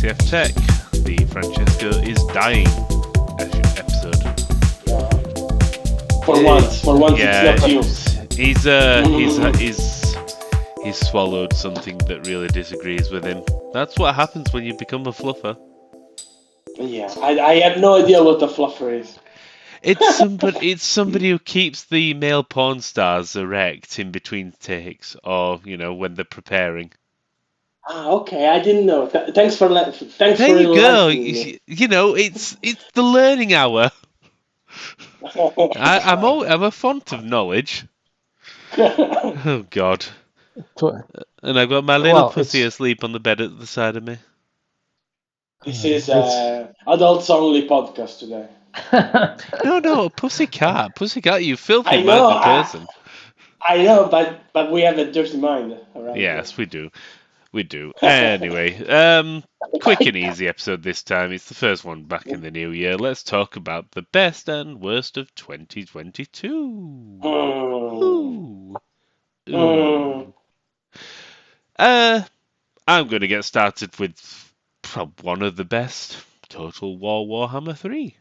SCF Tech, the Francesco is dying episode. For once, Yeah, it's not you. He's swallowed something that really disagrees with him. That's what happens when you become a fluffer. Yeah, I had no idea what a fluffer is. It's somebody who keeps the male porn stars erect in between takes, or when they're preparing. Okay, I didn't know. Thanks for There you go. enlightening me. It's the learning hour. I'm a font of knowledge. Oh God! And I've got my little pussy asleep on the bed at the side of me. This is adults only podcast today. No, pussycat, you filthy I know, minded person. I know, but we have a dirty mind around Yes, here. we do. Anyway, quick and easy episode this time. It's the first one back in the new year. Let's talk about the best and worst of 2022. Ooh. I'm going to get started with one of the best, Total War Warhammer 3.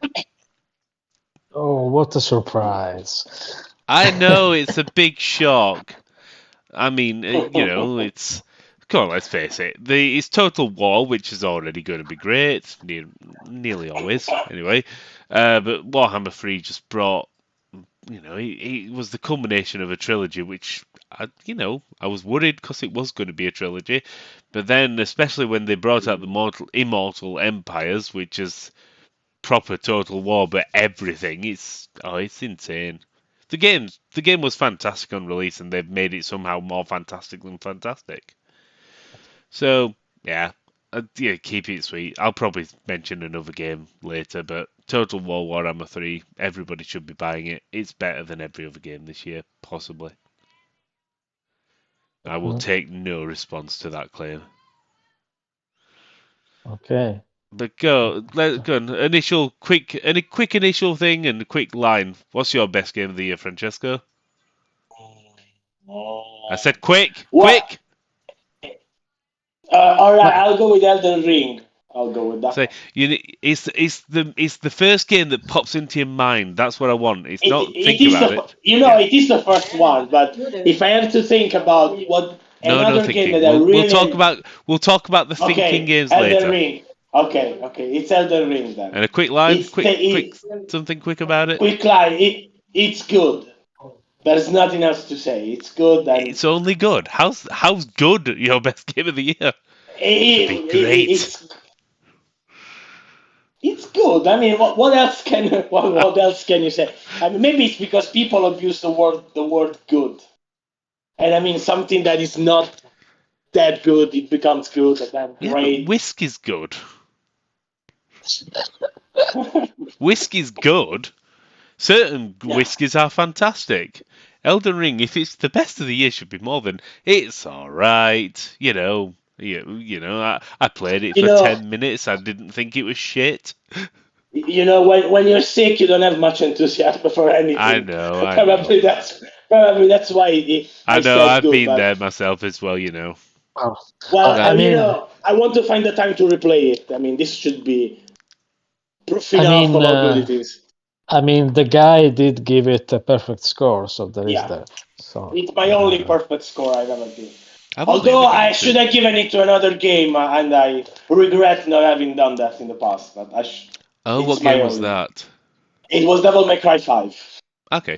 Oh, what a surprise. I know, it's a big shock. I mean, it's... Come on, let's face it. It's Total War, which is already going to be great. Nearly always, anyway. But Warhammer 3 just brought... it was the culmination of a trilogy, which, I was worried because it was going to be a trilogy. But then, especially when they brought out the Immortal Empires, which is proper Total War, but everything, it's insane. The game was fantastic on release, and they've made it somehow more fantastic than fantastic. So, yeah, keep it sweet. I'll probably mention another game later, but Total War Warhammer 3, everybody should be buying it. It's better than every other game this year, possibly. I will take no response to that claim. Okay. But go on. Quick initial thing and a quick line. What's your best game of the year, Francesco? I said quick. Quick. All right, I'll go with Elden Ring. I'll go with that. So it's the first game that pops into your mind. That's what I want. It's not think about it. It is the first one, but if I have to think about what another game that I really we'll talk about the thinking games later. Elden Ring. Okay, it's Elden Ring then. And a quick line, something quick about it. Quick line. It's good. There's nothing else to say. It's good. And it's only good. How's good your best game of the year? It'd be great. It's good. I mean, what else can you say? I mean, maybe it's because people abuse the word good, and I mean something that is not that good, it becomes good, and then great. Whiskey's good. Whiskey's good. Certain whiskies are fantastic. Elden Ring, if it's the best of the year, should be more than it's all right. I played it for 10 minutes. I didn't think it was shit. When you're sick, you don't have much enthusiasm for anything. I know. Probably that's why. I know. I've been there myself as well. Well, I want to find the time to replay it. I mean, this should be proof enough of how good it is. I mean, the guy did give it a perfect score, so there is that. So it's my only perfect score I've ever given. Although I should have given it to another game, and I regret not having done that in the past. But what game was that? It was Devil May Cry 5. Okay.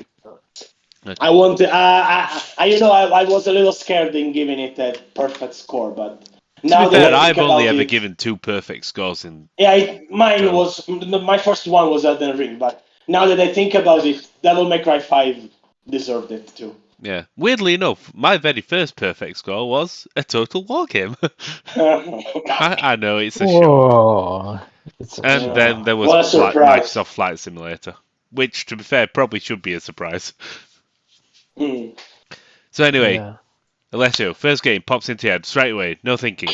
I wanted. I was a little scared in giving it a perfect score, but now that I've only ever given 2 perfect scores in. Yeah, my first one was Elden Ring, but now that I think about it, Devil May Cry 5 deserved it too. Yeah. Weirdly enough, my very first perfect score was a Total War game. I know, it's a shock. And then there was Microsoft Flight Simulator, which, to be fair, probably should be a surprise. So anyway, Alessio, first game pops into your head straight away, no thinking.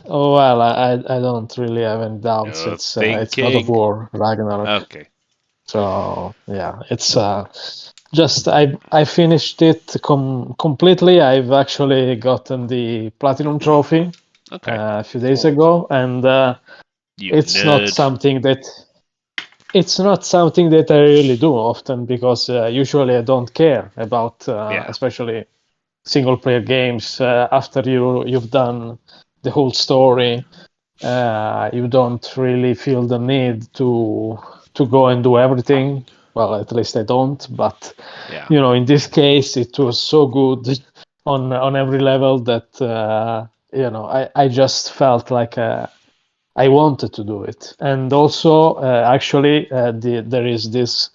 Oh, well, I don't really have any doubts. It's God of War, Ragnarok. Okay. So, yeah, it's just, I finished it completely. I've actually gotten the Platinum Trophy. a few days ago, and it's not something that I really do often, because usually I don't care about especially single player games. After you've done the whole story, you don't really feel the need to go and do everything. Well, at least I don't. But in this case, it was so good on every level that I just felt like I wanted to do it. And also, actually, there is this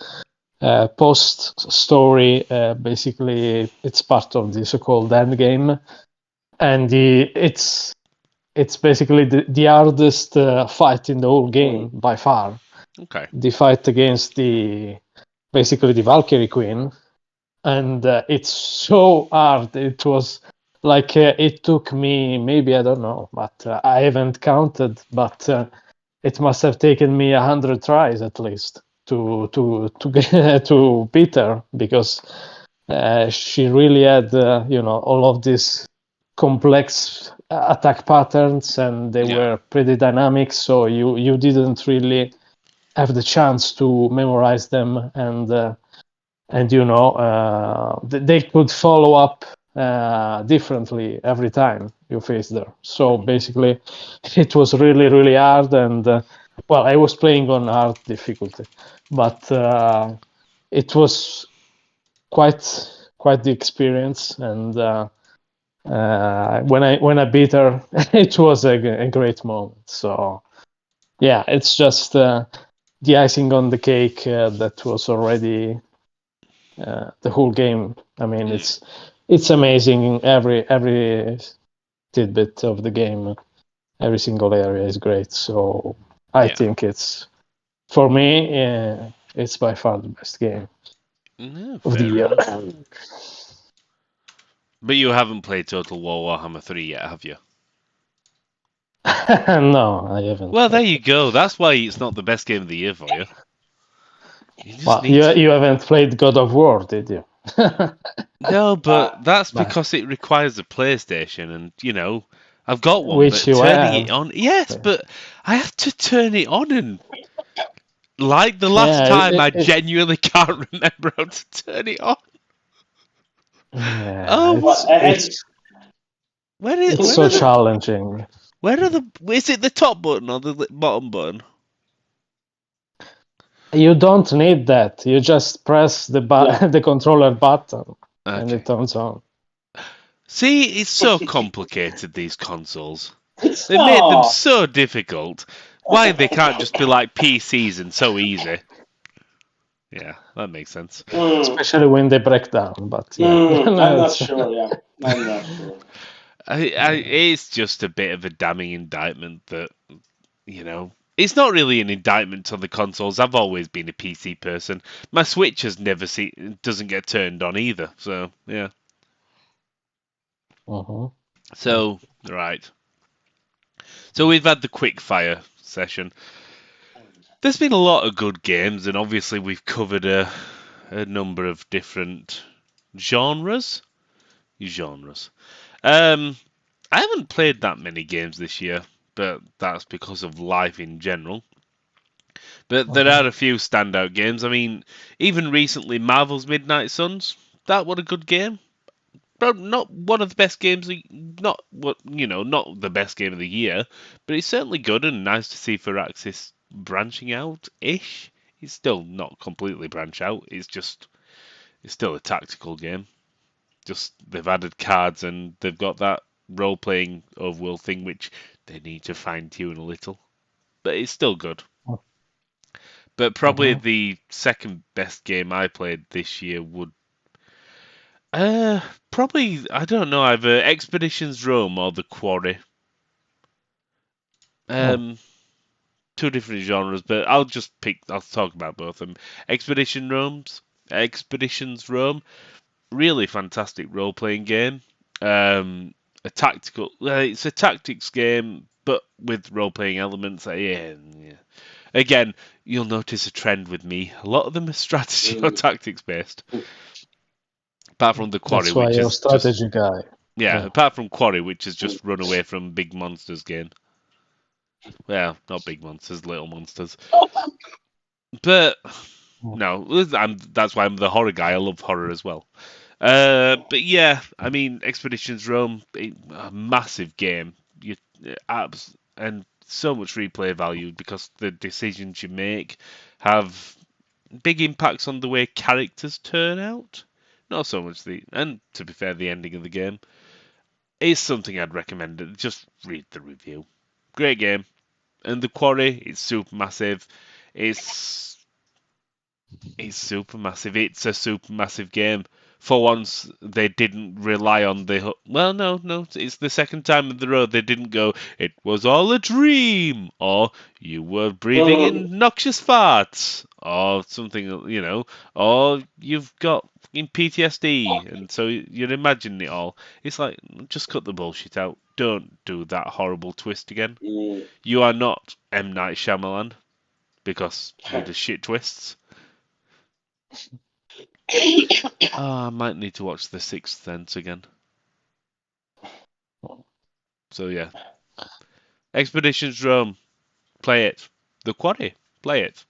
post story. Basically, it's part of the so-called end game, and it's basically the hardest fight in the whole game by far. Okay. The fight against basically the Valkyrie Queen, and it's so hard. It was like it took me maybe, I don't know, but I haven't counted, but it must have taken me 100 tries at least to get to beat her, because she really had all of these complex attack patterns, and they were pretty dynamic, so you didn't really have the chance to memorize them, and they could follow up differently every time you faced her. So basically, it was really, really hard, and I was playing on hard difficulty, but it was quite the experience, and when I beat her, it was a great moment. So yeah, it's just the icing on the cake that was already the whole game. I mean, it's amazing. Every tidbit of the game, every single area is great. So I think it's, for me, it's by far the best game of the year. But you haven't played Total War Warhammer 3 yet, have you? No, I haven't. Well, there you go. That's why it's not the best game of the year for you. You haven't played God of War, did you? No, but that's because it requires a PlayStation, and I've got one. Which but turning it on, yes, but I have to turn it on, and like the last time, I genuinely can't remember how to turn it on. It's so challenging. Is it the top button or the bottom button? You don't need that. You just press the controller button, and it turns on. See, it's so complicated, these consoles. They made them so difficult. Why they can't just be like PCs and so easy? Yeah, that makes sense. Especially when they break down, but I'm not sure, I'm not sure. It's just a bit of a damning indictment that, it's not really an indictment on the consoles. I've always been a PC person. My Switch doesn't get turned on either, so, yeah. So, right. So we've had the quick fire session. There's been a lot of good games, and obviously we've covered a number of different genres. I haven't played that many games this year, but that's because of life in general. But there are a few standout games. I mean, even recently, Marvel's Midnight Suns. That was a good game. But not one of the best games. Not the best game of the year, but it's certainly good and nice to see Firaxis branching out-ish. It's still not completely branch out. It's still a tactical game. Just they've added cards and they've got that role-playing overworld thing, which they need to fine-tune a little. But it's still good. But probably the second best game I played this year would probably, I don't know, either Expeditions Rome or The Quarry. Two different genres, but I'll talk about both of them. Expeditions Rome, really fantastic role-playing game. It's a tactics game, but with role-playing elements. Again, you'll notice a trend with me. A lot of them are strategy or tactics based. Apart from The Quarry, that's why which you're a is strategy guy. Yeah, apart from Quarry, which has just run away from big monsters game. Well, not big monsters, little monsters. But no, that's why I'm the horror guy. I love horror as well. But yeah, I mean, Expeditions Rome, a massive game. And so much replay value because the decisions you make have big impacts on the way characters turn out. Not so much and to be fair, the ending of the game is something I'd recommend. Just read the review. Great game. And the Quarry, it's super massive. It's super massive. It's a super massive game. For once, they didn't rely on the. Well, no. It's the second time in the road they didn't go, it was all a dream, or you were breathing in noxious farts, or something, or you've got in PTSD, and so you're imagining it all. It's like, just cut the bullshit out. Don't do that horrible twist again. You are not M. Night Shyamalan, because he does shit twists. I might need to watch The Sixth Sense again. So yeah, Expeditions Rome, play it. The Quarry, play it.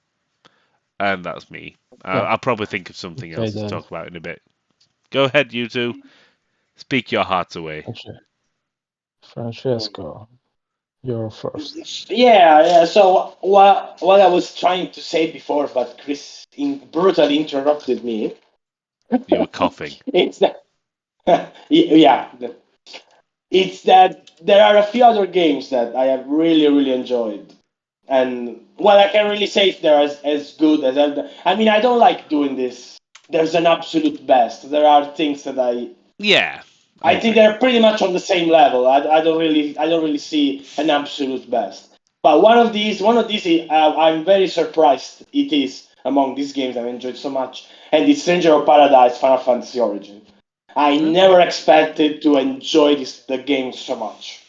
And that's me. I'll probably think of something else to talk about in a bit. Go ahead, you two. Speak your hearts away. Francesco, you're first. Yeah. So what I was trying to say before, but Chris brutally interrupted me. You were coughing. It's that. Yeah. It's that there are a few other games that I have really, really enjoyed. And, well, I can't really say if they're as good as Elden. I mean, I don't like doing this. There's an absolute best. There are things that Yeah. I think they're pretty much on the same level. I don't really see an absolute best. But one of these, I'm very surprised it is among these games I've enjoyed so much, and it's Stranger of Paradise Final Fantasy Origin. I never expected to enjoy the game so much.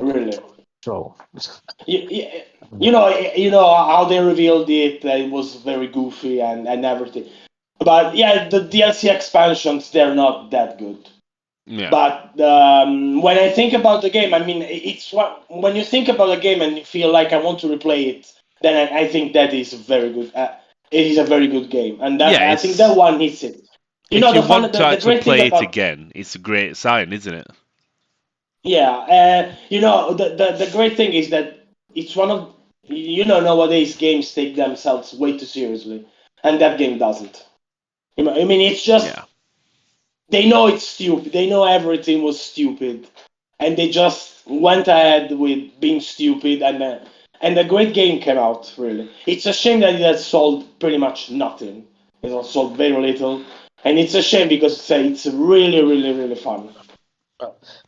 Really. So. You know how they revealed it. It was very goofy and everything. But yeah, the DLC expansions, they're not that good. Yeah. But when I think about the game, I mean, when you think about a game and you feel like I want to replay it, then I think that is very good. It is a very good game, and I think that one hits it. If you want to actually play it again, it's a great sign, isn't it? Yeah, the great thing is that it's one of nowadays games take themselves way too seriously, and that game doesn't. I mean, it's just. Yeah. They know it's stupid. They know everything was stupid, and they just went ahead with being stupid, and a great game came out. Really, it's a shame that it has sold pretty much nothing. It has sold very little, and it's a shame because it's really, really, really fun.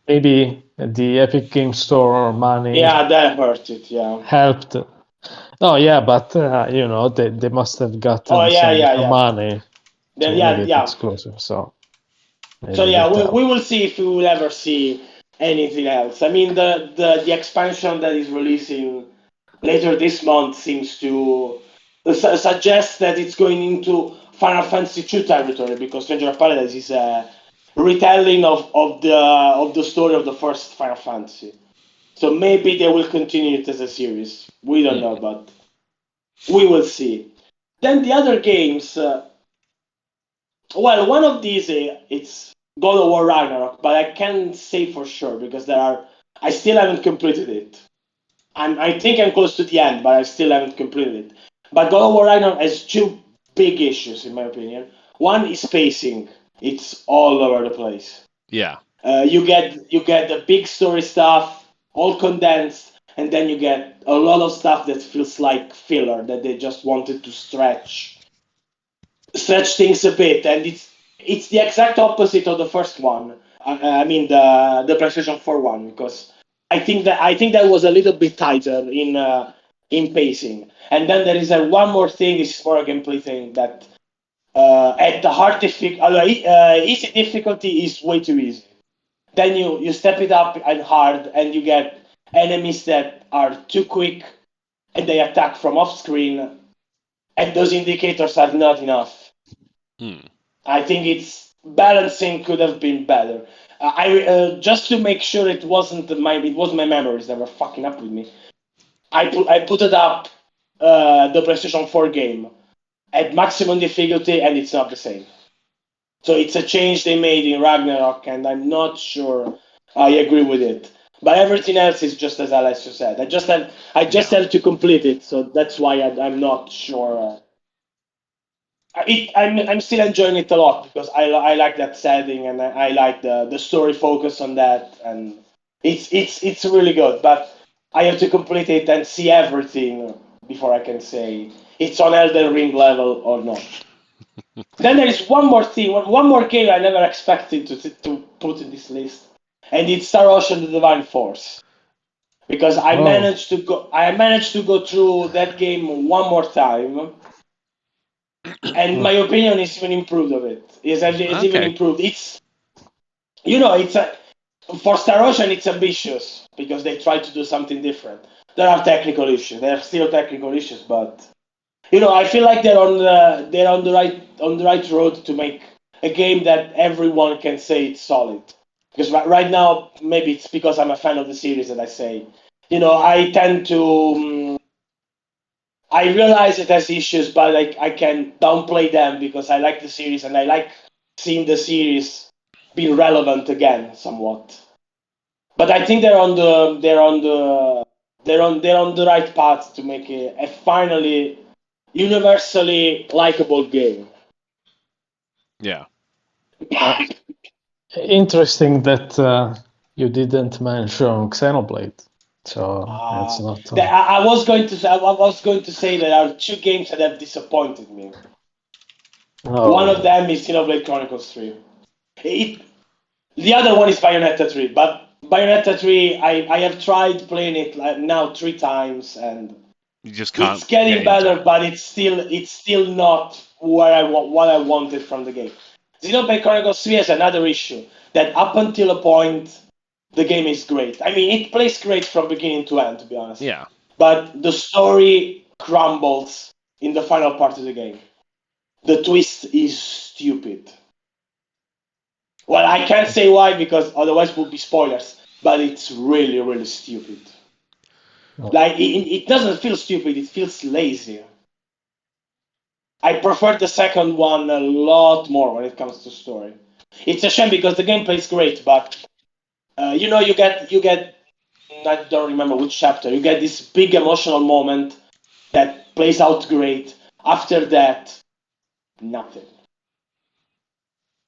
Maybe the Epic Game Store money. Yeah, that hurt it. Yeah, helped. Oh yeah, but they must have gotten some money. Yeah. Exclusive. So we will see if we will ever see anything else. I mean, the expansion that is releasing later this month seems to suggest that it's going into Final Fantasy II territory, because Stranger of Paradise is a retelling of the story of the first Final Fantasy. So maybe they will continue it as a series. We don't know, but we will see. Then the other games. Well, one of these, it's God of War Ragnarok, but I can't say for sure because I still haven't completed it. I think I'm close to the end, but I still haven't completed it. But God of War Ragnarok has two big issues, in my opinion. One is pacing; it's all over the place. Yeah. You get the big story stuff all condensed, and then you get a lot of stuff that feels like filler that they just wanted to stretch things a bit, and it's the exact opposite of the first one. I mean the PlayStation 4 one, because I think that was a little bit tighter in pacing. And then there is one more thing. This is more a gameplay thing that at the hard easy difficulty is way too easy. Then you step it up and hard, and you get enemies that are too quick, and they attack from off screen, and those indicators are not enough. I think balancing could have been better. I just to make sure it wasn't my memories that were fucking up with me. I put it up the PlayStation 4 game at maximum difficulty, and it's not the same. So it's a change they made in Ragnarok, and I'm not sure I agree with it. But everything else is just as Alessio said. I just have to complete it, so that's why I'm not sure. I'm still enjoying it a lot because I like that setting, and I like the story focus on that, and it's really good. But I have to complete it and see everything before I can say it's on Elden Ring level or not. Then there is one more thing, one more game I never expected to put in this list, and it's Star Ocean: The Divine Force, because I managed to go through that game one more time, and my opinion is even improved of it. It's even improved. It's for Star Ocean it's ambitious because they try to do something different. There are technical issues. There are still technical issues, but I feel like they're on the right road to make a game that everyone can say it's solid. Because right now, maybe it's because I'm a fan of the series that I say, I tend to. I realize it has issues, but I can downplay them because I like the series and I like seeing the series be relevant again somewhat. But I think they're on the right path to make a finally universally likable game. Yeah. Interesting that you didn't mention Xenoblade. So it's not. I was going to say there are two games that have disappointed me. Oh. One of them is Xenoblade Chronicles 3. The other one is Bayonetta 3, but Bayonetta 3, I have tried playing it now 3 times, and you just can't. It's getting better, but it's still not what I wanted from the game. Xenoblade Chronicles 3 has another issue that up until a point, the game is great. I mean, it plays great from beginning to end, to be honest. Yeah. But the story crumbles in the final part of the game. The twist is stupid. Well, I can't say why because otherwise it would be spoilers. But it's really, really stupid. Like it doesn't feel stupid; it feels lazy. I prefer the second one a lot more when it comes to story. It's a shame because the gameplay is great, but you get. I don't remember which chapter. You get this big emotional moment that plays out great. After that, nothing.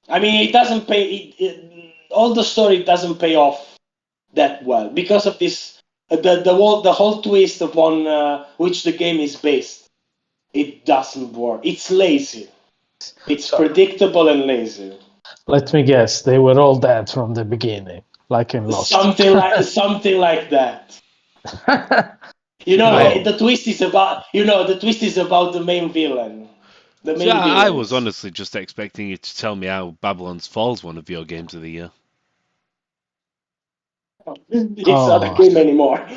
I mean, it doesn't pay. All the story doesn't pay off that well because of this. The whole twist upon which the game is based. It doesn't work. It's lazy. It's predictable and lazy. Let me guess. They were all dead from the beginning, like in Lost. Something like that. The twist is about the main villain. I was honestly just expecting you to tell me how Babylon's Fall is one of your games of the year. It's not a game anymore.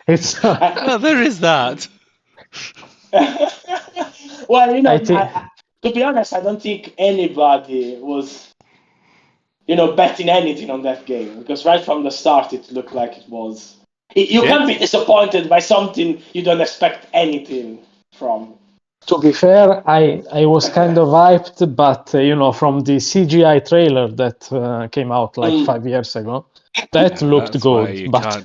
It's well, there is that. Well, to be honest, I don't think anybody was, betting anything on that game because right from the start it looked like it was. You can't be disappointed by something you don't expect anything from. To be fair, I was kind of hyped, but from the CGI trailer that came out like 5 years ago, that looked good. But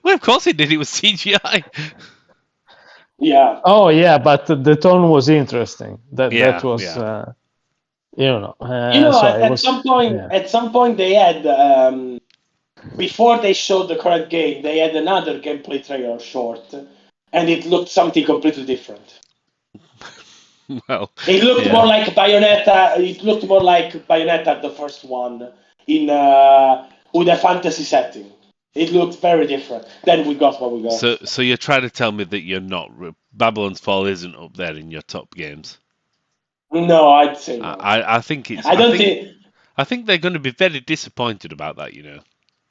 well, of course it did. It was CGI. Yeah. Oh yeah, but the tone was interesting. That was, At some point they had before they showed the correct game, they had another gameplay trailer short, and it looked something completely different. Well, it looked more like Bayonetta. It looked more like Bayonetta, the first one, in with a fantasy setting. It looked very different. Then we got what we got. So you're trying to tell me that you're not Babylon's Fall isn't up there in your top games? No, I'd say no. I think it's. I think they're going to be very disappointed about that.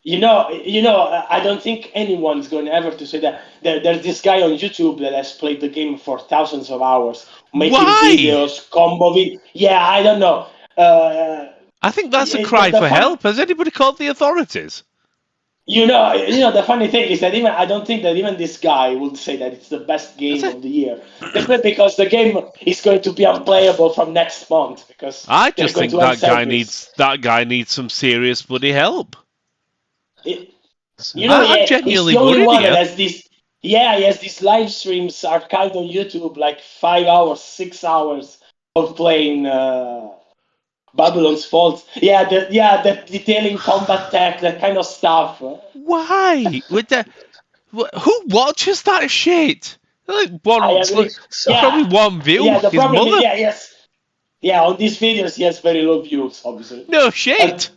I don't think anyone's going ever to say that. There's this guy on YouTube that has played the game for thousands of hours, making videos, combo videos. Yeah, I don't know. I think that's a cry for help. Has anybody called the authorities? You know, the funny thing is that I don't think that even this guy would say that it's the best game of the year, simply because the game is going to be unplayable from next month. Because I just think that guy needs some serious bloody help. I'm genuinely he's the only worried one here. that has this. Yeah, he has these live streams archived on YouTube, like 5 hours, 6 hours of playing Babylon's Fall. Yeah, the detailing combat tech, that kind of stuff. Why? Who watches that shit? Like probably one view. Yeah, the his problem mother. is, on these videos he has very low views, obviously. No shit.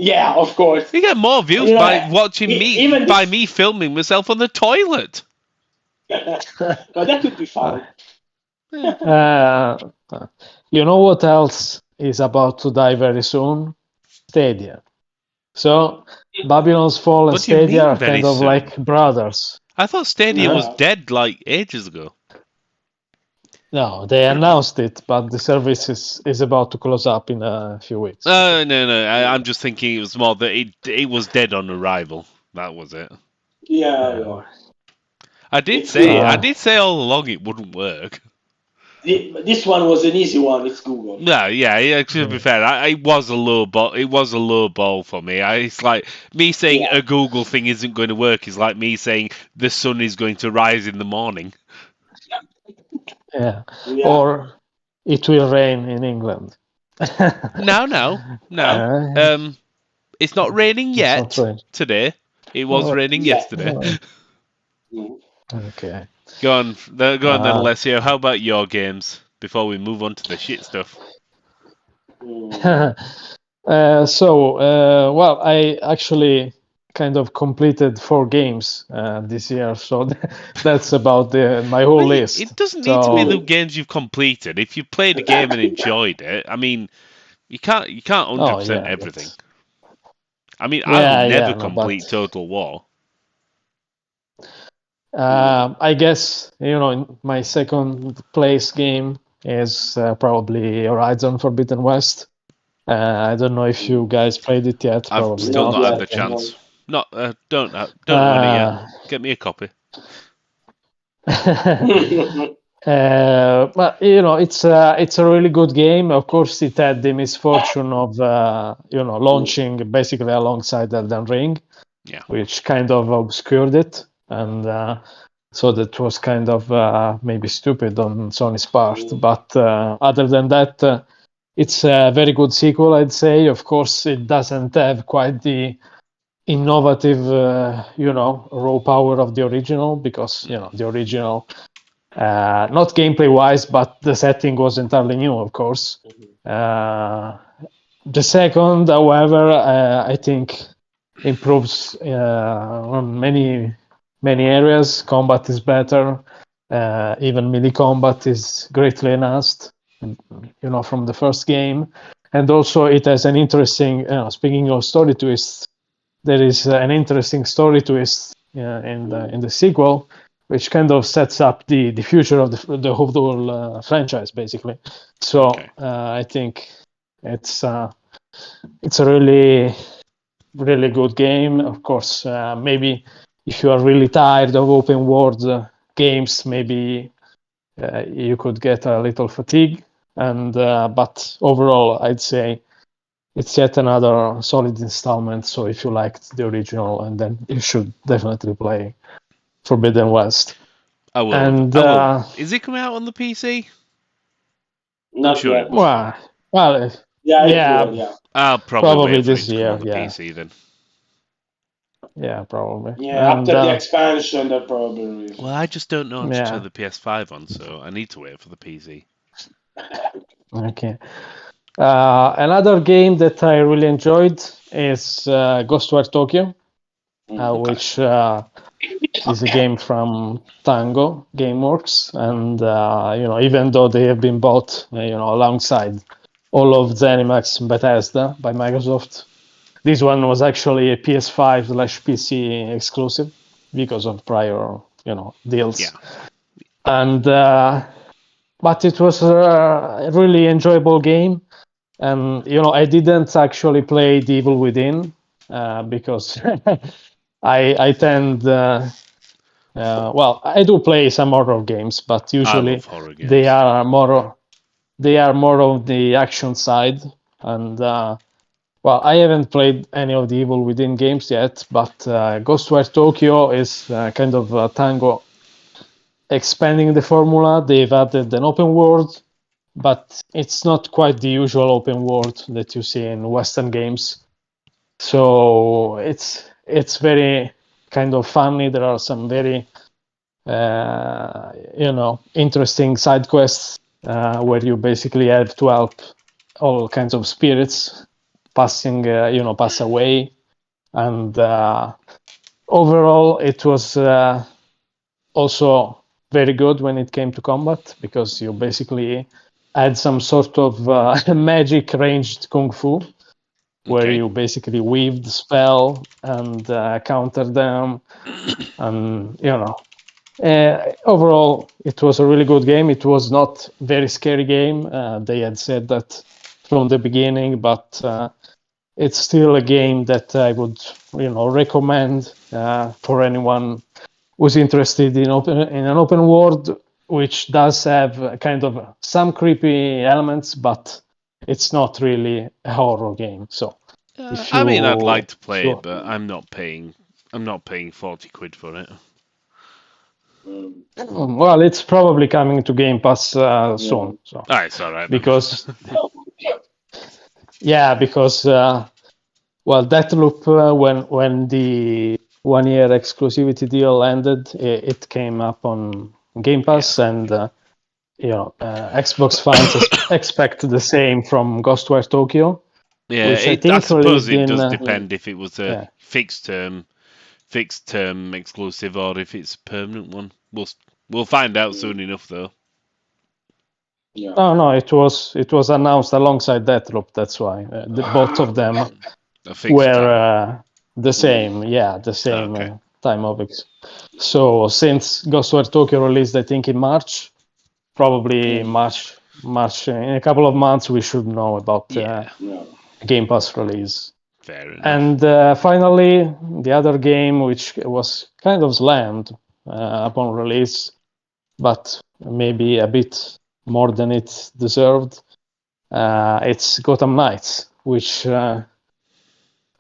Yeah, of course. You get more views by watching me filming myself on the toilet. Well, that could be fun. You know what else is about to die very soon? Stadia. So Babylon's Fall and Stadia are kind of like brothers. I thought Stadia was dead like ages ago. No, they announced it, but the service is about to close up in a few weeks. No. I'm just thinking it was more that it was dead on arrival. That was it. Yeah. I did say all along it wouldn't work. This one was an easy one. It's Google. No, yeah. To be fair, it was a low ball. It was a low ball for me. It's like me saying a Google thing isn't going to work. Is like me saying the sun is going to rise in the morning. Yeah. Or it will rain in England. No. It's not raining yet today. It was raining yesterday. Okay. Go on then, Alessio. How about your games before we move on to the shit stuff? Well, I actually kind of completed 4 games this year, so that's about my whole list. It doesn't need to be the games you've completed. If you played a game and enjoyed it, I mean, you can't 100% everything. I mean, I would never complete Total War. I guess my second place game is probably Horizon Forbidden West. I don't know if you guys played it yet. I've still not had the chance. Don't own it yet. Get me a copy. But it's a really good game. Of course, it had the misfortune of launching basically alongside Elden Ring, which kind of obscured it, and so that was kind of maybe stupid on Sony's part. But other than that, it's a very good sequel, I'd say. Of course, it doesn't have quite the innovative, raw power of the original, because the original. Not gameplay-wise, but the setting was entirely new, of course. The second, however, I think improves on many areas. Combat is better. Even melee combat is greatly enhanced, from the first game. And also, it has an interesting. Speaking of story twists, there is an interesting story twist in the sequel, which kind of sets up the future of the whole franchise, basically. So I think it's a really, really good game. Of course, maybe if you are really tired of open world games, maybe you could get a little fatigue. But overall, I'd say it's yet another solid installment. So if you liked the original, and then you should definitely play Forbidden West. I will. And is it coming out on the PC? Not sure. Yet. Well, yeah. I'll probably wait for this it to year. come on the PC then. Yeah, probably. Yeah, after the expansion, that probably. Well, I just don't know how to turn the PS5 on, so I need to wait for the PC. Okay. Another game that I really enjoyed is Ghostwire Tokyo, which is a game from Tango Gameworks, and even though they have been bought, alongside all of ZeniMax and Bethesda by Microsoft, this one was actually a PS5/PC exclusive because of prior, deals. Yeah. And but it was a really enjoyable game. And I didn't actually play The Evil Within because I tend. Well, I do play some horror games, but I usually love horror games. they are more of the action side. And well, I haven't played any of the Evil Within games yet, but Ghostwire Tokyo is kind of Tango expanding the formula. They've added an open world, but it's not quite the usual open world that you see in Western games. So it's very kind of funny. There are some very interesting side quests where you basically have to help all kinds of spirits pass away. And overall, it was also very good when it came to combat, because you basically had some sort of magic ranged kung fu, where you basically weave the spell and counter them. And overall, it was a really good game. It was not a very scary game. They had said that from the beginning, but it's still a game that I would recommend for anyone who's interested in an open world, which does have kind of some creepy elements, but it's not really a horror game. So I mean, I'd like to play it, but I'm not paying 40 quid for it. Well, it's probably coming to Game Pass soon. So it's all right. Because well, Deathloop, when the 1-year exclusivity deal ended, it came up on Game Pass, and Xbox fans expect the same from Ghostwire Tokyo. Yeah, I suppose it does depend if it was a fixed term exclusive or if it's a permanent one. We'll find out soon enough, though. Yeah. No, it was announced alongside Deathloop. That's why both of them were the same. Yeah, the same time of it. So since Ghostwire Tokyo released, I think in March, probably March in a couple of months, we should know about Game Pass release. Fair enough. And finally, the other game, which was kind of slammed upon release, but maybe a bit more than it deserved, it's Gotham Knights, which, like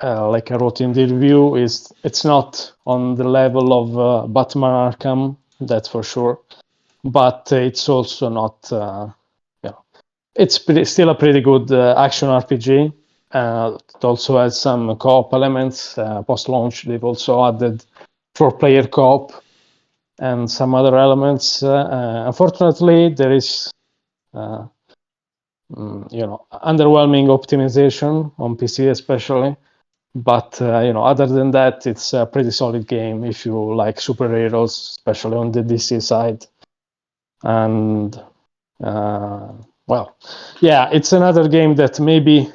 I wrote in the review, it's not on the level of Batman Arkham, that's for sure, but it's also not. It's still a pretty good action RPG. It also has some co-op elements. Post-launch, they've also added 4-player co-op and some other elements. Unfortunately, there is underwhelming optimization on PC especially. But other than that, it's a pretty solid game if you like superheroes, especially on the DC side. And it's another game that maybe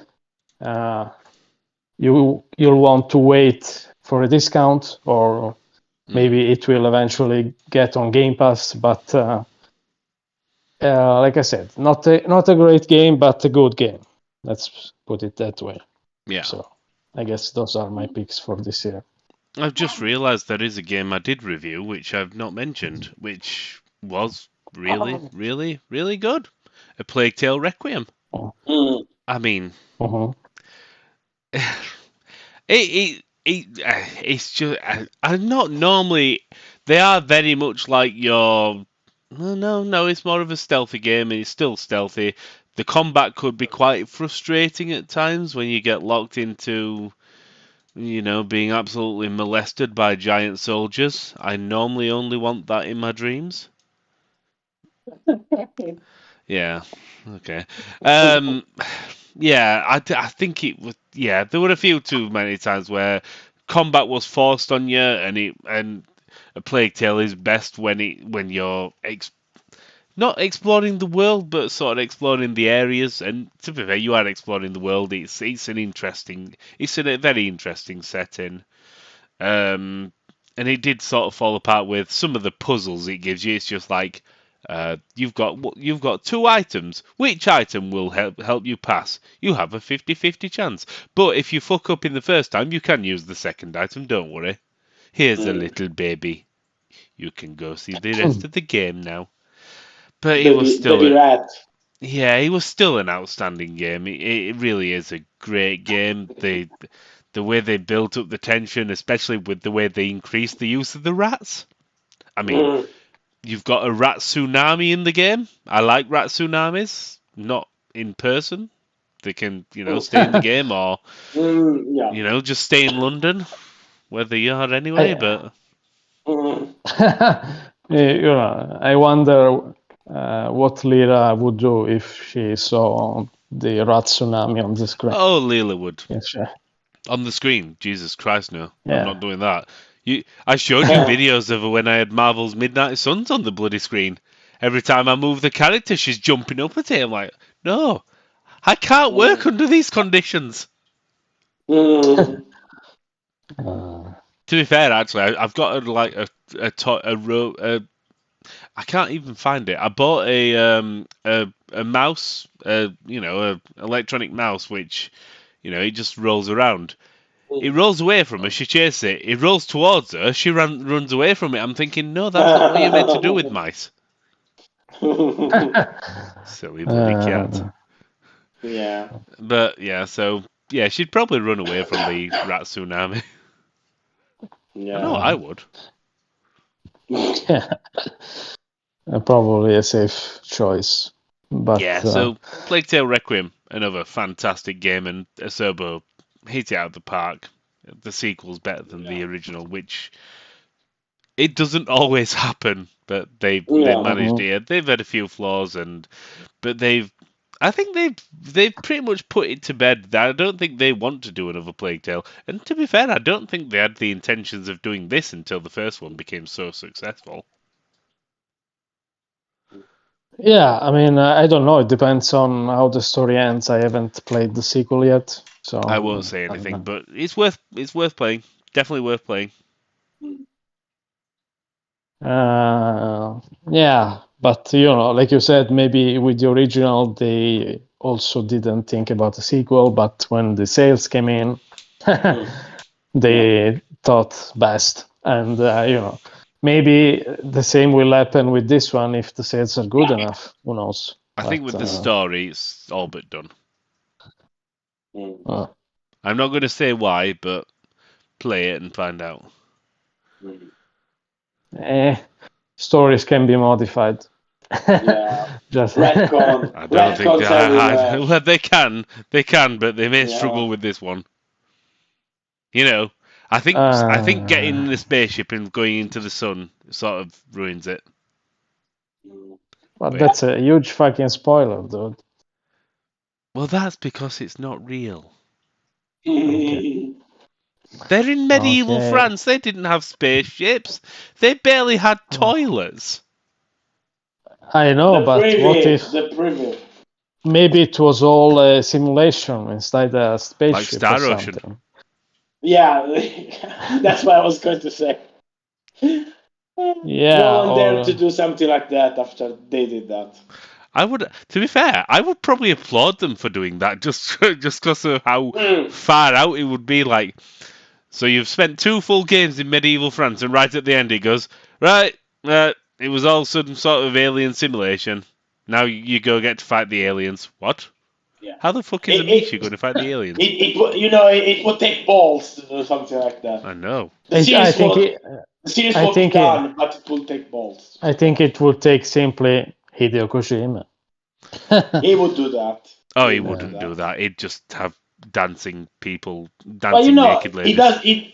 you'll want to wait for a discount, or maybe it will eventually get on Game Pass. But like I said, not a great game, but a good game. Let's put it that way. Yeah. So I guess those are my picks for this year. I've just realised there is a game I did review which I've not mentioned, which was really, really, really good. A Plague Tale Requiem. I mean, it's just I'm not normally. They are very much like your. No, it's more of a stealthy game, and it's still stealthy. The combat could be quite frustrating at times when you get locked into, being absolutely molested by giant soldiers. I normally only want that in my dreams. Yeah. Okay. Yeah, I think it was. Yeah, there were a few too many times where combat was forced on you, and A Plague Tale is best when you're not exploring the world, but sort of exploring the areas. And to be fair, you are exploring the world. It's a very interesting setting. And it did sort of fall apart with some of the puzzles it gives you. It's just like, You've got 2 items. Which item will help you pass? You have a 50-50 chance. But if you fuck up in the first time, you can use the second item. Don't worry. Here's a little baby. You can go see the rest of the game now. But it was still baby rat. Yeah, it was still an outstanding game. It really is a great game. The way they built up the tension, especially with the way they increased the use of the rats. I mean, you've got a rat tsunami in the game. I like rat tsunamis, not in person. They can, stay in the game or, just stay in London, where they are anyway. But I wonder what Lyra would do if she saw the rat tsunami on the screen. Oh, Leela would. Yes, sure. On the screen? Jesus Christ, no. Yeah. I'm not doing that. I showed you videos of her when I had Marvel's Midnight Suns on the bloody screen. Every time I move the character, she's jumping up at it. I'm like, no, I can't work under these conditions. To be fair, actually, I've got I can't even find it. I bought a mouse, a electronic mouse, which, it just rolls around. It rolls away from her, she chases it. It rolls towards her, she runs away from it. I'm thinking, no, that's not what you're meant to do with mice. Silly bloody cat. Yeah. But, yeah, she'd probably run away from the rat tsunami. Yeah. I know I would. Yeah. Probably a safe choice. But so Plague Tale Requiem, another fantastic game, and Asobo hit it out of the park. The sequel's better than the original, which it doesn't always happen, but they managed it. They've had a few flaws, but I think they've pretty much put it to bed. I don't think they want to do another Plague Tale, and to be fair, I don't think they had the intentions of doing this until the first one became so successful. Yeah, I mean, I don't know. It depends on how the story ends. I haven't played the sequel yet, so I won't say anything. But it's worth playing. Definitely worth playing. Yeah, but like you said, maybe with the original they also didn't think about the sequel. But when the sales came in, they thought best, and maybe the same will happen with this one if the sales are good enough. Who knows? I think with the story, it's all but done. I'm not going to say why, but play it and find out. Stories can be modified. Yeah. Just Retcon. I don't think well, they can, but they may struggle with this one. I think getting in the spaceship and going into the sun sort of ruins it. But that's a huge fucking spoiler, dude. Well, that's because it's not real. Okay. They're in medieval France. They didn't have spaceships. They barely had toilets. I know, but what if maybe it was all a simulation inside a spaceship like Star or Ocean. something? Yeah, that's what I was going to say. Yeah, no one dared to do something like that after they did that. To be fair, I would probably applaud them for doing that, just because of how far out it would be. Like, so you've spent 2 full games in medieval France, and right at the end it goes, right, it was all some sort of alien simulation. Now you go get to fight the aliens. What? Yeah. How the fuck is Amici going to fight the aliens? It would take balls to do something like that. I know. The series will be done, but it will take balls. I think it would take simply Hideo Kojima. He would do that. Oh, he wouldn't do that. He'd just have dancing people, naked ladies.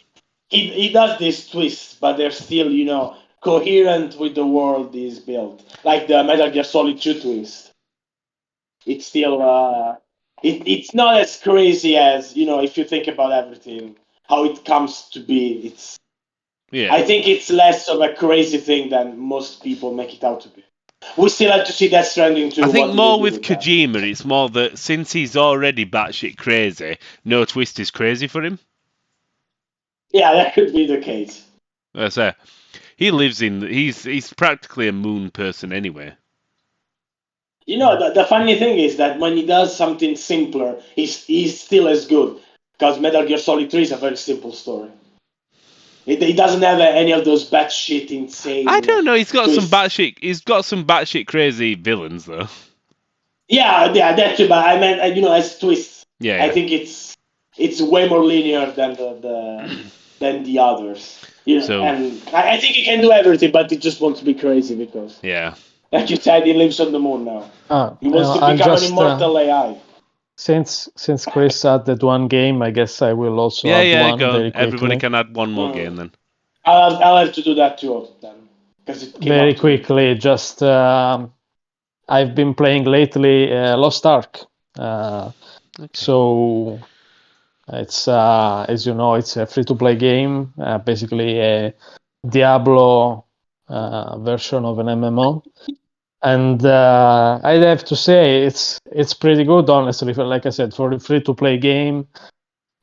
He does these twists, but they're still, coherent with the world he's built. Like the Metal Gear Solid 2 twist. It's still, it's not as crazy as, if you think about everything, how it comes to be. I think it's less of a crazy thing than most people make it out to be. We still have to see Death Stranding too. I think more with Kojima, it's more that since he's already batshit crazy, no twist is crazy for him. Yeah, that could be the case. He lives he's practically a moon person anyway. You know, the funny thing is that when he does something simpler, he's still as good. Because Metal Gear Solid 3 is a very simple story. It doesn't have any of those batshit insane. I don't know. He's got twists. some batshit. He's got some batshit crazy villains though. Yeah, that's true. But I meant, as twists. Yeah. I think it's way more linear than than the others. And I think he can do everything, but he just wants to be crazy because. Yeah. Like you said, he lives on the moon now. He wants to become an immortal AI. Since Chris added one game, I guess I will also add one. Go. Very quickly. Everybody can add one more game then. I'll have to do that too then. Very quickly, just I've been playing lately Lost Ark. So it's as you know, it's a free-to-play game, basically a Diablo version of an MMO. And I'd have to say it's pretty good, honestly. Like I said, for a free-to-play game,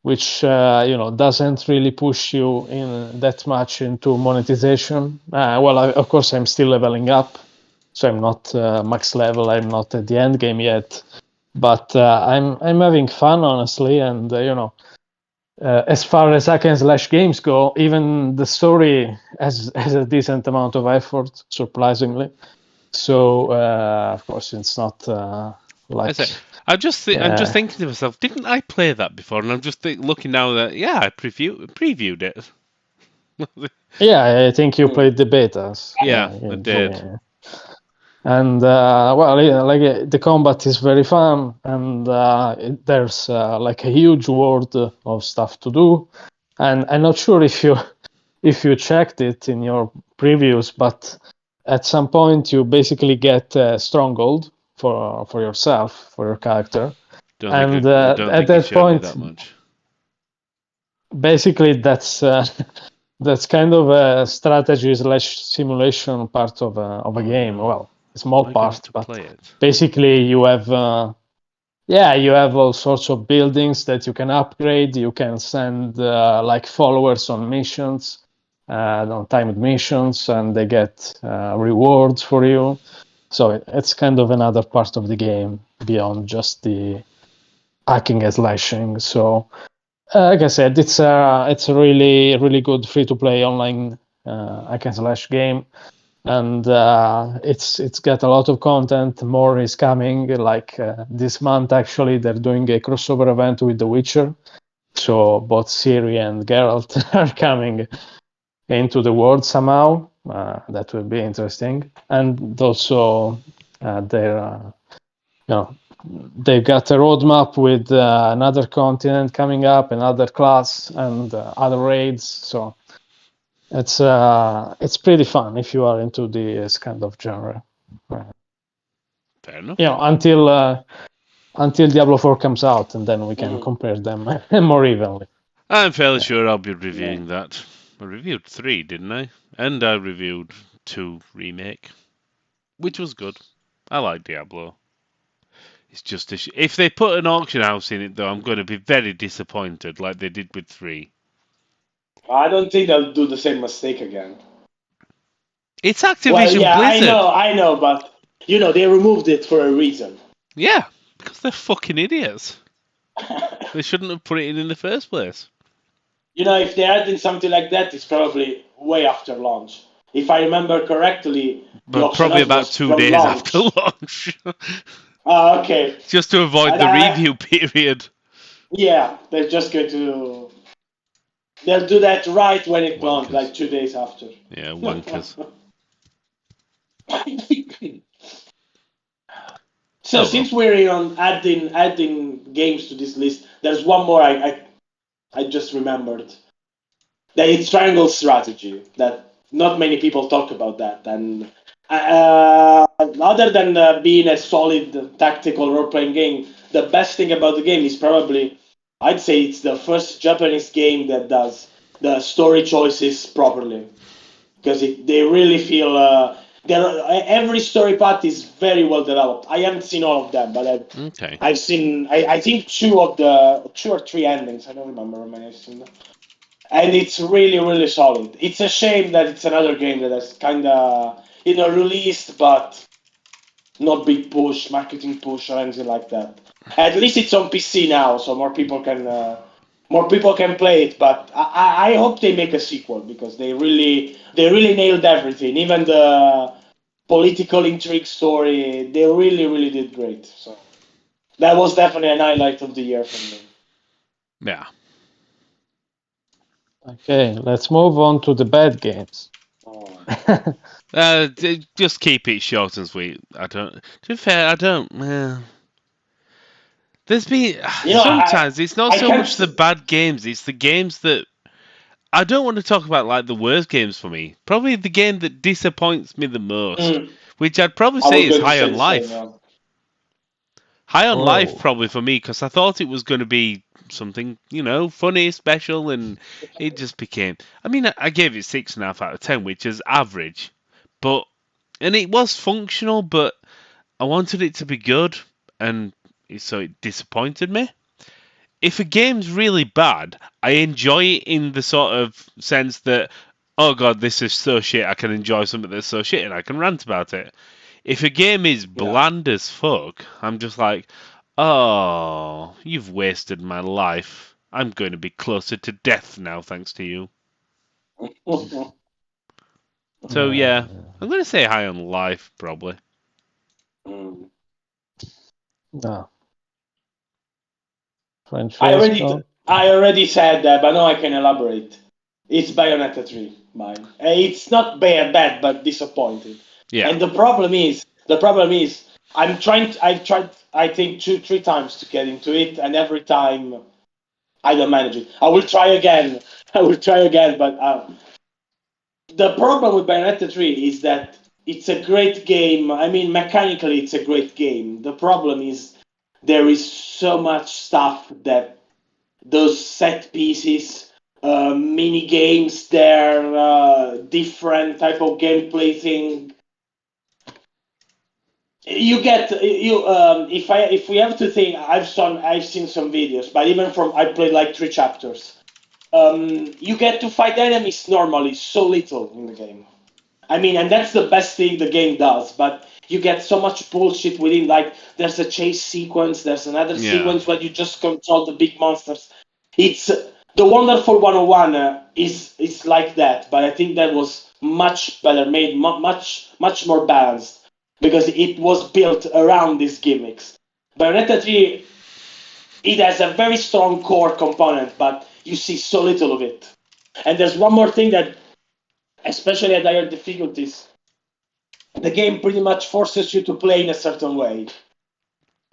which doesn't really push you in that much into monetization. Of course, I'm still leveling up, so I'm not max level. I'm not at the end game yet, but I'm having fun, honestly. And as far as hack and slash games go, even the story has a decent amount of effort, surprisingly. So of course it's not like. I'm just thinking to myself, didn't I play that before? And I'm just looking now that I previewed it. Yeah, I think you played the betas. Yeah, I did. And the combat is very fun, and there's like a huge world of stuff to do. And I'm not sure if you checked it in your previews, but at some point you basically get a stronghold for yourself, for your character. At that point, that much. Basically that's kind of a strategy / simulation part of a game. Well, a small part, but basically you have you have all sorts of buildings that you can upgrade. You can send like followers on missions, on timed missions, and they get rewards for you. So it's kind of another part of the game beyond just the hacking and slashing. So like I said, it's a really, really good free-to-play online hack and slash game, and it's got a lot of content. More is coming. Like this month, actually, they're doing a crossover event with The Witcher, so both Ciri and Geralt are coming into the world somehow. That will be interesting, and also they've got a roadmap with another continent coming up, another class, and other raids. So it's pretty fun if you are into this kind of genre. Fair enough. Until Diablo 4 comes out, and then we can compare them more evenly. I'm fairly sure I'll be reviewing that. I reviewed 3, didn't I? And I reviewed 2 Remake, which was good. I like Diablo. It's just if they put an auction house in it, though, I'm going to be very disappointed, like they did with 3. I don't think they'll do the same mistake again. It's Activision Blizzard. I know, but they removed it for a reason. Yeah, because they're fucking idiots. They shouldn't have put it in the first place. If they're adding something like that, it's probably way after launch. If I remember correctly, but probably about 2 days after launch. Okay. Just to avoid the review period. Yeah, they're just going to. They'll do that right when it launched, like 2 days after. Yeah, wankers. So since we're on adding games to this list, there's one more I just remembered. That it's Triangle Strategy. That not many people talk about that, and other than being a solid tactical role-playing game, the best thing about the game is probably, I'd say, it's the first Japanese game that does the story choices properly, because they really feel every story path is very well developed. I haven't seen all of them, but I've seen I think 2 or 3 endings. I don't remember how many I've seen them. And it's really, really solid. It's a shame that it's another game that has kind of released, but not big push, marketing push or anything like that. At least it's on PC now, so more people can play it. But I hope they make a sequel because they really nailed everything, even the political intrigue story. They really did great. So that was definitely an highlight of the year for me. Yeah. Okay, let's move on to the bad games. Just keep it short and sweet. To be fair, I don't. There's been sometimes it's not so much the bad games; it's the games that I don't want to talk about like the worst games for me. Probably the game that disappoints me the most, which I'd probably say is High on Life. High on Life probably for me because I thought it was going to be something funny, special, and it just became. I mean, I gave it 6.5 out of 10, which is average, and it was functional, but I wanted it to be good, and so it disappointed me. If a game's really bad, I enjoy it in the sort of sense that, oh god, this is so shit, I can enjoy something that's so shit and I can rant about it. If a game is bland as fuck, I'm just like, oh, you've wasted my life. I'm going to be closer to death now, thanks to you. So yeah, I'm going to say High on Life, probably. No. I already said that, but now I can elaborate. It's Bayonetta 3, mine. It's not bad, but disappointed. Yeah. And the problem is, I've tried, I think 2-3 times to get into it, and every time I don't manage it. I will try again, but the problem with Bayonetta 3 is that it's a great game. I mean, mechanically, it's a great game. The problem is there is so much stuff that those set pieces, mini games, there, different type of gameplay thing. You get if we have to think, I've seen some videos, but even I played like 3 chapters. You get to fight enemies normally so little in the game. I mean, and that's the best thing the game does, but you get so much bullshit within, like, there's a chase sequence, there's another sequence where you just control the big monsters. It's the Wonderful 101 is like that, but I think that was much better made, much more balanced, because it was built around these gimmicks. Bayonetta 3, it has a very strong core component, but you see so little of it. And there's one more thing that, especially at higher difficulties, the game pretty much forces you to play in a certain way.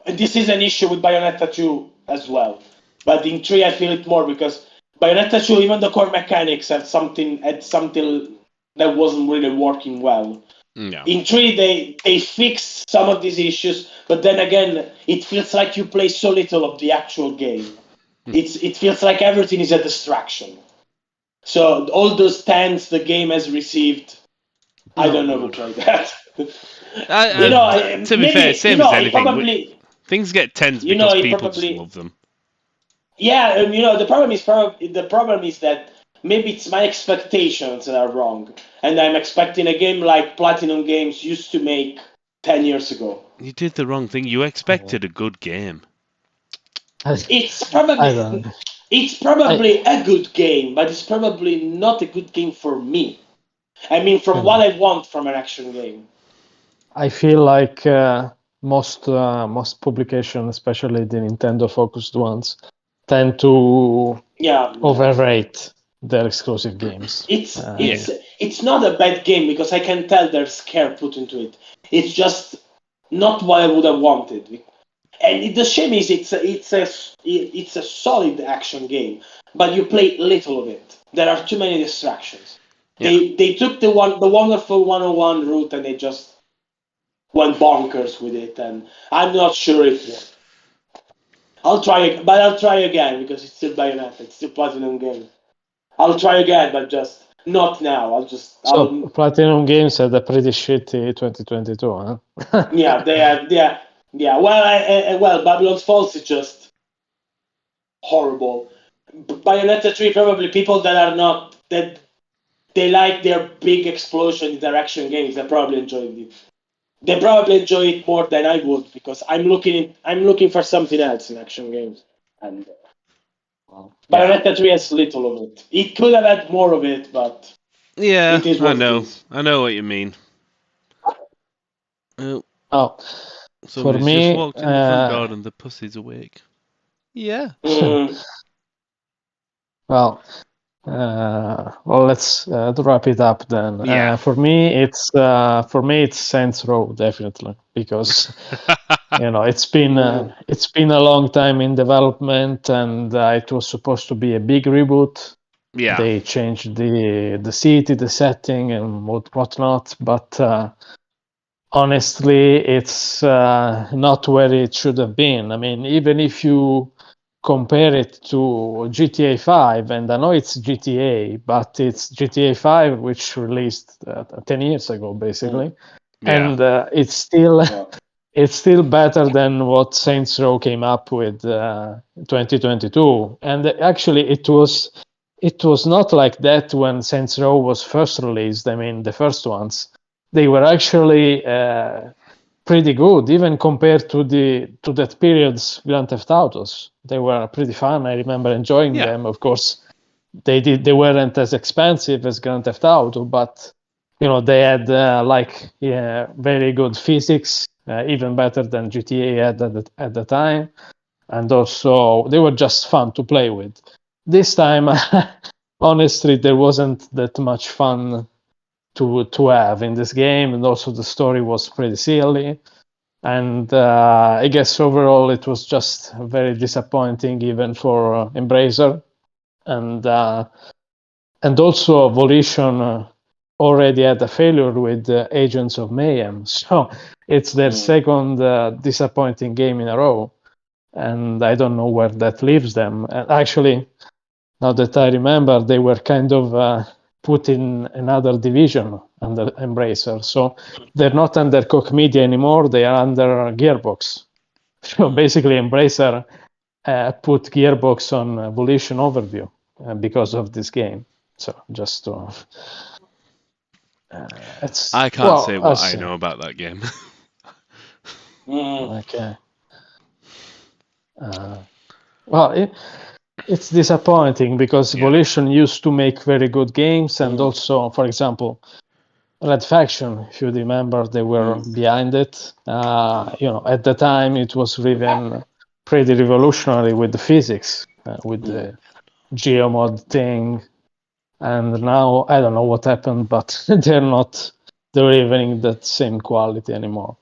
And this is an issue with Bayonetta 2 as well. But in 3 I feel it more because Bayonetta 2, even the core mechanics had something that wasn't really working well. No. In 3 they fixed some of these issues, but then again it feels like you play so little of the actual game. It feels like everything is a distraction. So all those 10s the game has received, I don't know who played that. To be fair, same as anything. Things get 10s because people just love them. Yeah, the problem is that maybe it's my expectations that are wrong, and I'm expecting a game like Platinum Games used to make 10 years ago. You did the wrong thing. You expected a good game. It's probably a good game, but it's probably not a good game for me. I mean, from what I want from an action game. I feel like most publications, especially the Nintendo focused ones, tend to overrate their exclusive games. It's not a bad game because I can tell there's care put into it. It's just not what I would have wanted. And the shame is it's a solid action game, but you play little of it. There are too many distractions. They took the Wonderful 101 route and they just went bonkers with it, and I'm not sure if I'll try again because it's still Bayonetta, it's still Platinum Games. I'll try again, but just not now. Platinum Games had a pretty shitty 2022, huh? Yeah, they are. Yeah. Well, Babylon's Falls is just horrible. Bayonetta 3, probably people that are not that they like their big explosion interaction games. They probably enjoyed it. they probably enjoy it more than I would, because I'm looking for something else in action games. And Bayonetta 3 has little of it. It could have had more of it, but Yeah, it is I what know. it is. I know what you mean. Oh, Somebody's me, just walked in the front door and the pussy's awake. Yeah. Well, let's wrap it up then. Yeah. For me, it's Saints Row, definitely, because it's been a long time in development, and it was supposed to be a big reboot. Yeah. They changed the city, the setting, and whatnot, but honestly, it's not where it should have been. I mean, even if you compare it to GTA 5, and I know it's GTA, but it's GTA 5 which released 10 years ago, basically, and it's still better than what Saints Row came up with 2022. And actually, it was not like that when Saints Row was first released. I mean, the first ones, they were actually pretty good, even compared to that period's Grand Theft Autos. They were pretty fun. I remember enjoying them. Of course, they weren't as expensive as Grand Theft Auto, but they had very good physics, even better than GTA had at the time, and also they were just fun to play with. This time, honestly, there wasn't that much fun to have in this game, and also the story was pretty silly. And I guess overall it was just very disappointing, even for Embracer, and also Volition already had a failure with Agents of Mayhem, so it's their second disappointing game in a row, and I don't know where that leaves them. And actually, now that I remember, they were kind of put in another division under Embracer. So they're not under Koch Media anymore, they are under Gearbox. So basically Embracer put Gearbox on Volition Overview because of this game. So just to... I can't say what I know about that game. Okay. Well, it's disappointing because Volition used to make very good games, and also, for example, Red Faction, if you remember, they were behind it. At the time, it was even pretty revolutionary with the physics, with the geomod thing. And now, I don't know what happened, but they're not delivering that same quality anymore.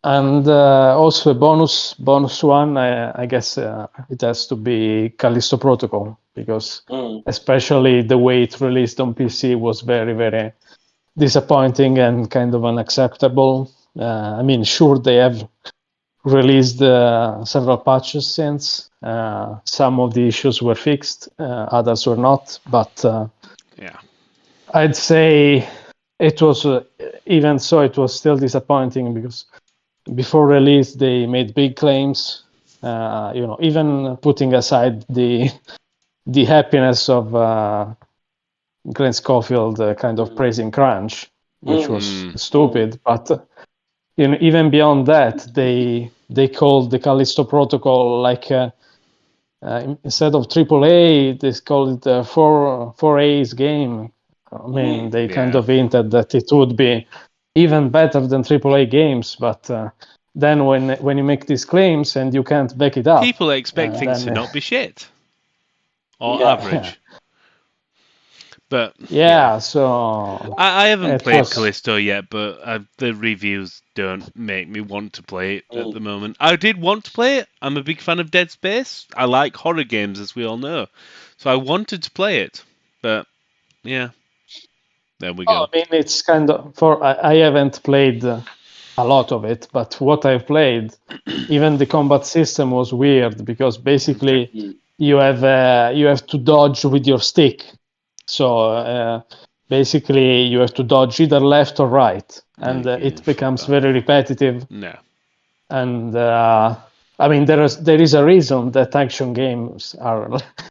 And also a bonus one, I guess it has to be Callisto Protocol, because especially the way it released on PC was very, very disappointing and kind of unacceptable. I mean, sure, they have released several patches since. Some of the issues were fixed, others were not, but I'd say it was, even so, it was still disappointing, because before release they made big claims, even putting aside the happiness of Glenn Schofield kind of praising crunch, which was stupid, but even beyond that, they called the Callisto Protocol like instead of AAA, they called it a 4A's game. I mean, they kind of hinted that it would be even better than AAA games, but then when you make these claims and you can't back it up, people expect things to not be shit or average. But so I haven't played Callisto yet, but the reviews don't make me want to play it at the moment. I did want to play it. I'm a big fan of Dead Space. I like horror games, as we all know, so I wanted to play it. But there we go. I mean, it's kind of I haven't played a lot of it, but what I've played, even the combat system was weird, because basically you have to dodge with your stick. So basically, you have to dodge either left or right, and it becomes very repetitive. No. And I mean, there is a reason that action games are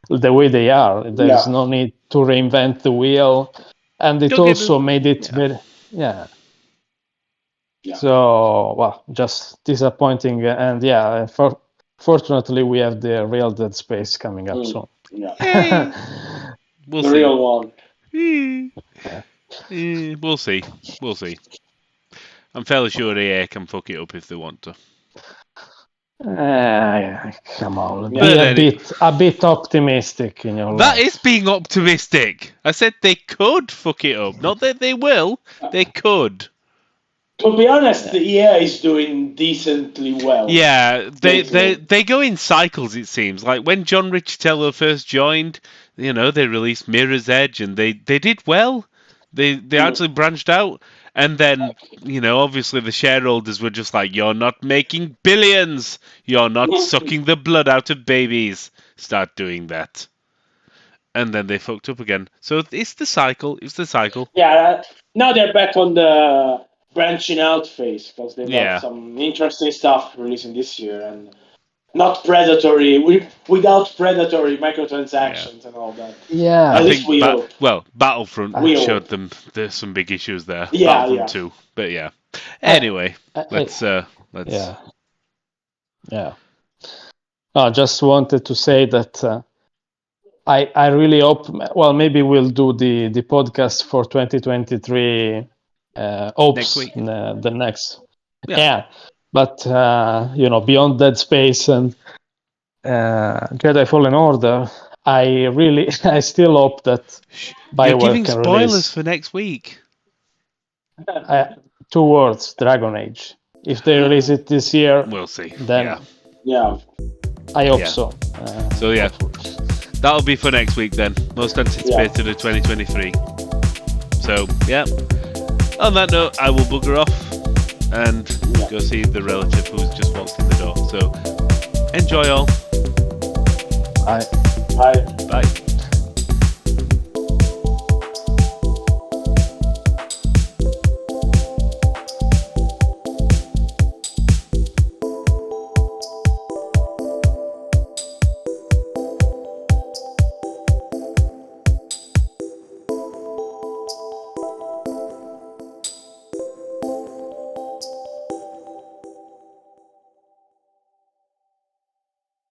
the way they are. There is no need to reinvent the wheel, and it also made it very Yeah. So, well, just disappointing. And yeah, fortunately, we have the real Dead Space coming up soon. Yeah. We'll The see. real one. We'll see. We'll see. I'm fairly sure EA can fuck it up if they want to. Come on, Yeah. be a bit optimistic in your That life. is being optimistic. I said they could fuck it up. Not that they will. They could. To be honest, the EA is doing decently well. Yeah, they go in cycles, it seems. Like when John Riccitello first joined, they released Mirror's Edge and they did well. They actually branched out. And then, obviously the shareholders were just like, you're not making billions. You're not sucking the blood out of babies. Start doing that. And then they fucked up again. So it's the cycle. It's the cycle. Yeah, now they're back on the branching out phase because they've Yeah. got some interesting stuff releasing this year and not predatory, without predatory microtransactions and all that. Yeah. At least we hope. Battlefront We showed hope. them there's some big issues there. Yeah, Battlefront yeah. 2. But yeah. Anyway, let's Yeah. I just wanted to say that I really hope. Well, maybe we'll do the podcast for 2023. Hopes Next week. The next. Yeah. Yeah. But beyond Dead Space and Jedi Fallen Order, I still hope that BioWare You're giving can spoilers release for next week. 2 words: Dragon Age. If they release it this year, We'll see. then Yeah. I hope Yeah. so. So yeah, that'll be for next week then. Most anticipated of 2023. So yeah. On that note, I will bugger off and go see the relative who's just walked in the door. So enjoy all. I Bye. Bye.